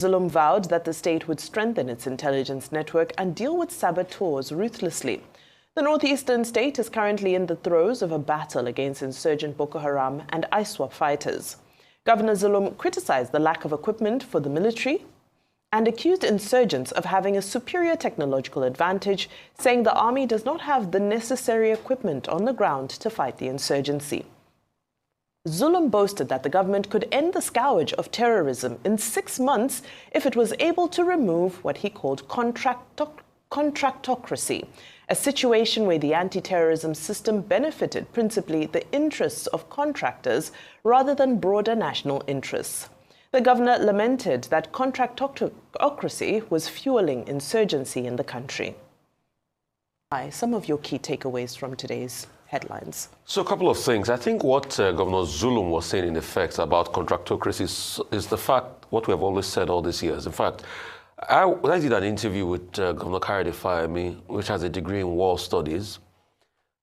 ZULUM vowed that the state would strengthen its intelligence network and deal with saboteurs ruthlessly. The northeastern state is currently in the throes of a battle against insurgent Boko Haram and ISWAP fighters. Governor ZULUM criticized the lack of equipment for the military and accused insurgents of having a superior technological advantage, saying the army does not have the necessary equipment on the ground to fight the insurgency. ZULUM boasted that the government could end the scourge of terrorism in 6 months if it was able to remove what he called contractocracy, a situation where the anti-terrorism system benefited principally the interests of contractors rather than broader national interests. The governor lamented that contractocracy was fueling insurgency in the country. Some of your key takeaways from today's headlines. So a couple of things. I think what Governor ZULUM was saying in effect about contractocracy is the fact, what we have always said all these years. In fact, I did an interview with Governor Kayode Fayemi, which has a degree in war studies,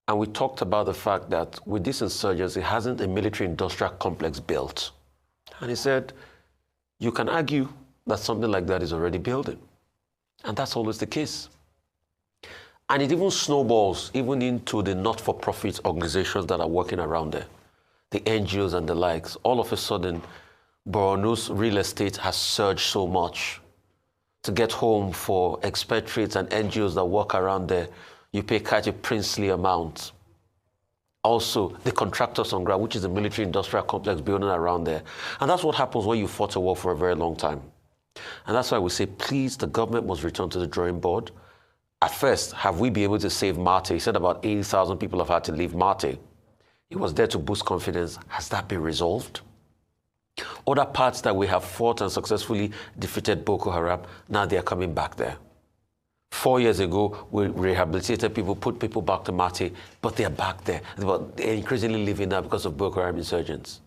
and we talked about the fact that with this insurgency, hasn't a military-industrial complex built? And he said, you can argue that something like that is already building. And that's always the case. And it even snowballs even into the not-for-profit organizations that are working around there, the NGOs and the likes. All of a sudden, BORNO's real estate has surged so much. To get home for expatriates and NGOs that work around there, you pay quite a princely amount. Also, the contractors on ground, which is a military-industrial complex building around there. And that's what happens when you fought a war for a very long time. And that's why we say, please, the government must return to the drawing board. At first, have we been able to save Marte? He said about 80,000 people have had to leave Marte. He was there to boost confidence. Has that been resolved? Other parts that we have fought and successfully defeated Boko Haram, now they are coming back there. 4 years ago, we rehabilitated people, put people back to Mate, but they are back there. But they're increasingly living there because of Boko Haram insurgents.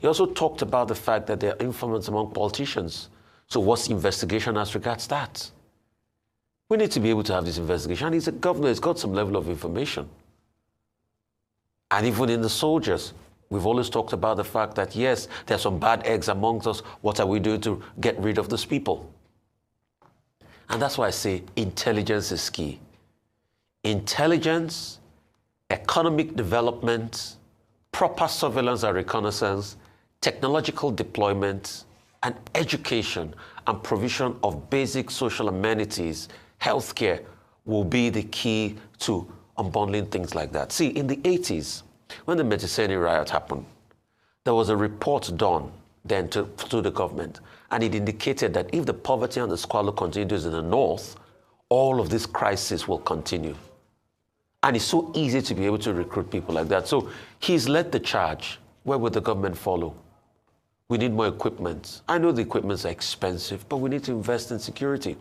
He also talked about the fact that there are informants among politicians. So what's the investigation as regards that? We need to be able to have this investigation. And he's a governor, he's got some level of information. And even in the soldiers, we've always talked about the fact that, yes, there are some bad eggs amongst us. What are we doing to get rid of those people? And that's why I say intelligence is key. Intelligence, economic development, proper surveillance and reconnaissance, technological deployment, and education and provision of basic social amenities, healthcare, will be the key to unbundling things like that. See, in the 80s, when the Medicine riot happened, there was a report done then to the government, and it indicated that if the poverty and the squalor continues in the north, all of this crisis will continue. And it's so easy to be able to recruit people like that. So he's led the charge. Where would the government follow? We need more equipment. I know the equipments are expensive, but we need to invest in security.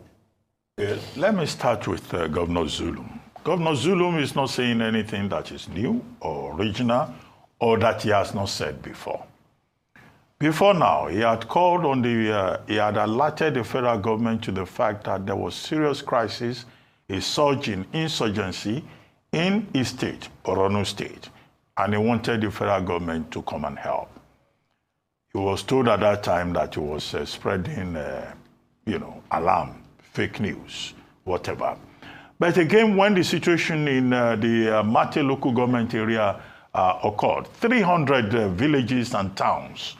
Let me start with Governor ZULUM. Governor ZULUM is not saying anything that is new or original or that he has not said before. Before now, he had called on he had alerted the federal government to the fact that there was serious crisis, a surge in insurgency in his state, BORNO state, and he wanted the federal government to come and help. He was told at that time that he was spreading, alarm, fake news, whatever. But again, when the situation in the Mate local government area occurred, 300 villages and towns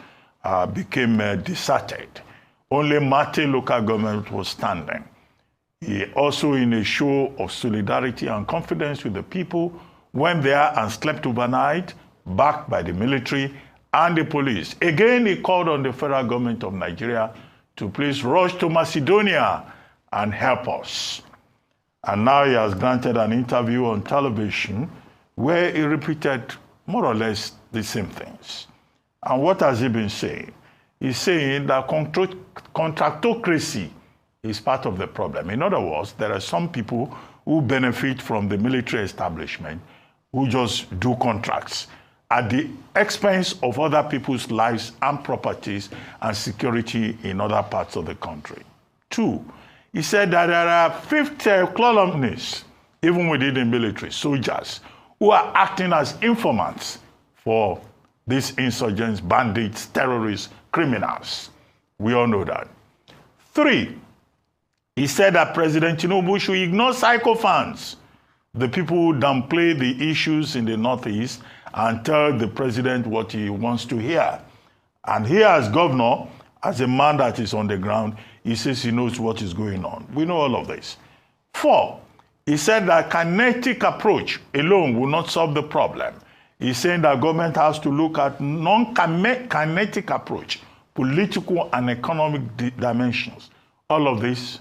became deserted. Only Mate local government was standing. He also, in a show of solidarity and confidence with the people, went there and slept overnight, backed by the military and the police. Again, he called on the federal government of Nigeria to please rush to Macedonia and help us. And now he has granted an interview on television where he repeated more or less the same things. And what has he been saying? He's saying that contractocracy is part of the problem. In other words, there are some people who benefit from the military establishment who just do contracts at the expense of other people's lives and properties and security in other parts of the country. 2, he said that there are 50 columnists, even within the military, soldiers, who are acting as informants for these insurgents, bandits, terrorists, criminals. We all know that. 3, he said that President Tinubu should ignore sycophants, the people who downplay the issues in the Northeast and tell the president what he wants to hear. And here as governor, as a man that is on the ground, he says he knows what is going on. We know all of this. 4, he said that kinetic approach alone will not solve the problem. He's saying that government has to look at non-kinetic approach, political and economic dimensions. All of this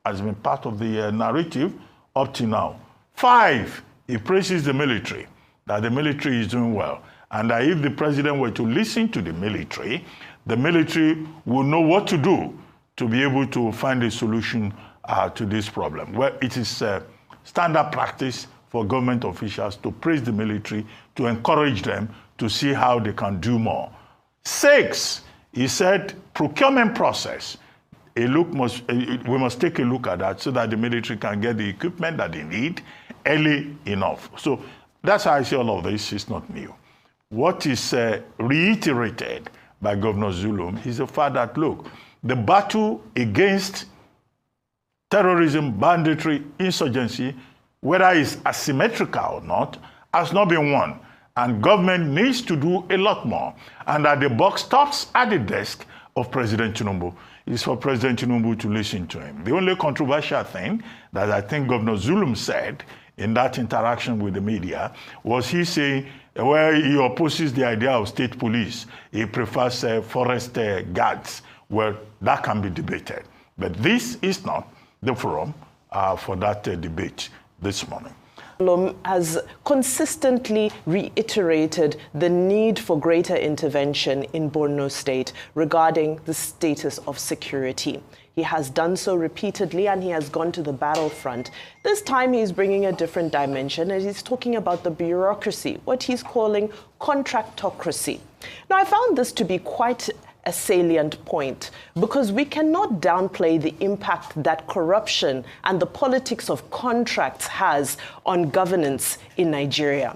has been part of the narrative up to now. 5, he praises the military, that the military is doing well, and that if the president were to listen to the military will know what to do to be able to find a solution to this problem. Well, it is standard practice for government officials to praise the military, to encourage them to see how they can do more. 6, he said procurement process. We must take a look at that so that the military can get the equipment that they need early enough. So that's how I see all of this. It's not new. What is reiterated by Governor ZULUM is the fact that, look, the battle against terrorism, banditry, insurgency, whether it's asymmetrical or not, has not been won. And government needs to do a lot more. And that the buck stops at the desk of President Tinubu. It's for President Tinubu to listen to him. The only controversial thing that I think Governor ZULUM said in that interaction with the media was he saying, well, he opposes the idea of state police. He prefers forest guards. Well, that can be debated. But this is not the forum for that debate this morning. ZULUM has consistently reiterated the need for greater intervention in Borno State regarding the status of security. He has done so repeatedly and he has gone to the battlefront. This time he's bringing a different dimension and he's talking about the bureaucracy, what he's calling contractocracy. Now, I found this to be quite a salient point because we cannot downplay the impact that corruption and the politics of contracts has on governance in Nigeria.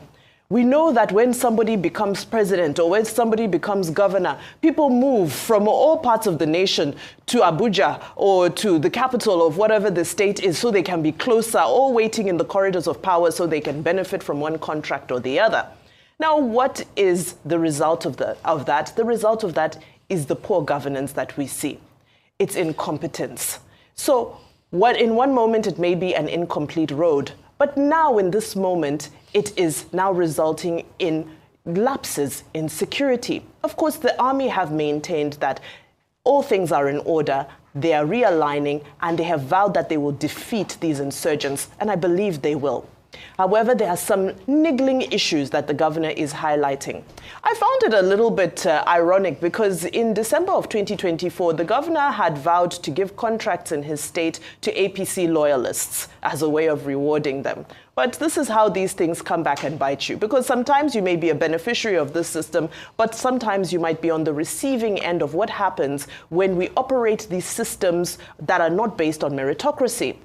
We know that when somebody becomes president or when somebody becomes governor, people move from all parts of the nation to Abuja or to the capital of whatever the state is so they can be closer, all waiting in the corridors of power so they can benefit from one contract or the other. Now, what is the result of that? The result of that is the poor governance that we see. It's incompetence. So in one moment it may be an incomplete road, but now in this moment it is now resulting in lapses in security. Of course, the army have maintained that all things are in order, they are realigning, and they have vowed that they will defeat these insurgents, and I believe they will. However, there are some niggling issues that the governor is highlighting. I found it a little bit ironic because in December of 2024, the governor had vowed to give contracts in his state to APC loyalists as a way of rewarding them. But this is how these things come back and bite you, because sometimes you may be a beneficiary of this system, but sometimes you might be on the receiving end of what happens when we operate these systems that are not based on meritocracy.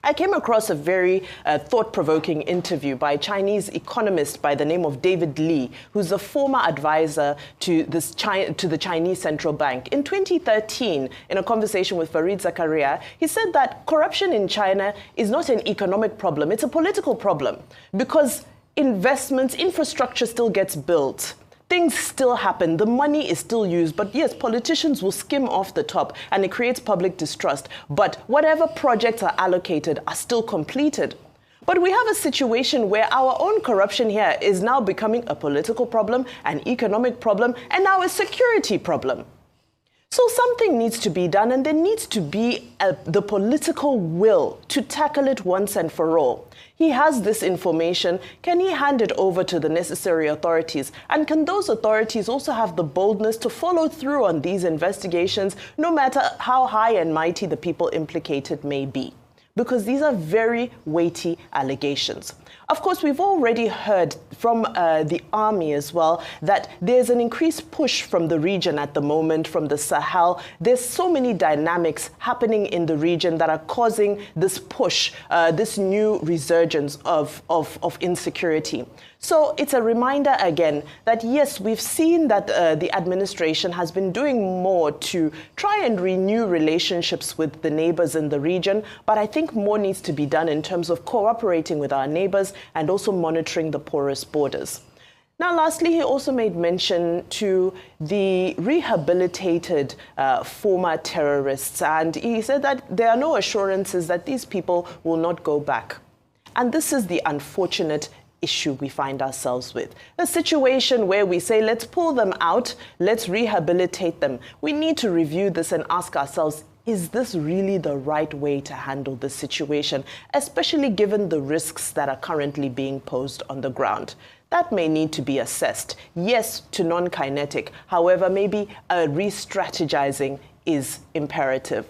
I came across a very thought-provoking interview by a Chinese economist by the name of David Li, who's a former advisor to the Chinese Central Bank. In 2013, in a conversation with Fareed Zakaria, he said that corruption in China is not an economic problem, it's a political problem, because investments, infrastructure still gets built. Things still happen, the money is still used, but yes, politicians will skim off the top and it creates public distrust. But whatever projects are allocated are still completed. But we have a situation where our own corruption here is now becoming a political problem, an economic problem, and now a security problem. So something needs to be done, and there needs to be the political will to tackle it once and for all. He has this information. Can he hand it over to the necessary authorities? And can those authorities also have the boldness to follow through on these investigations, no matter how high and mighty the people implicated may be? because these are very weighty allegations. Of course, we've already heard from the army as well that there's an increased push from the region at the moment, from the Sahel. There's so many dynamics happening in the region that are causing this push, this new resurgence of insecurity. So it's a reminder again that yes, we've seen that the administration has been doing more to try and renew relationships with the neighbors in the region, but I think more needs to be done in terms of cooperating with our neighbors and also monitoring the porous borders. Now, lastly, he also made mention to the rehabilitated former terrorists, and he said that there are no assurances that these people will not go back. And this is the unfortunate issue we find ourselves with. A situation where we say, let's pull them out, let's rehabilitate them. We need to review this and ask ourselves, is this really the right way to handle this situation, especially given the risks that are currently being posed on the ground? That may need to be assessed. Yes to non-kinetic. However, maybe a re-strategizing is imperative.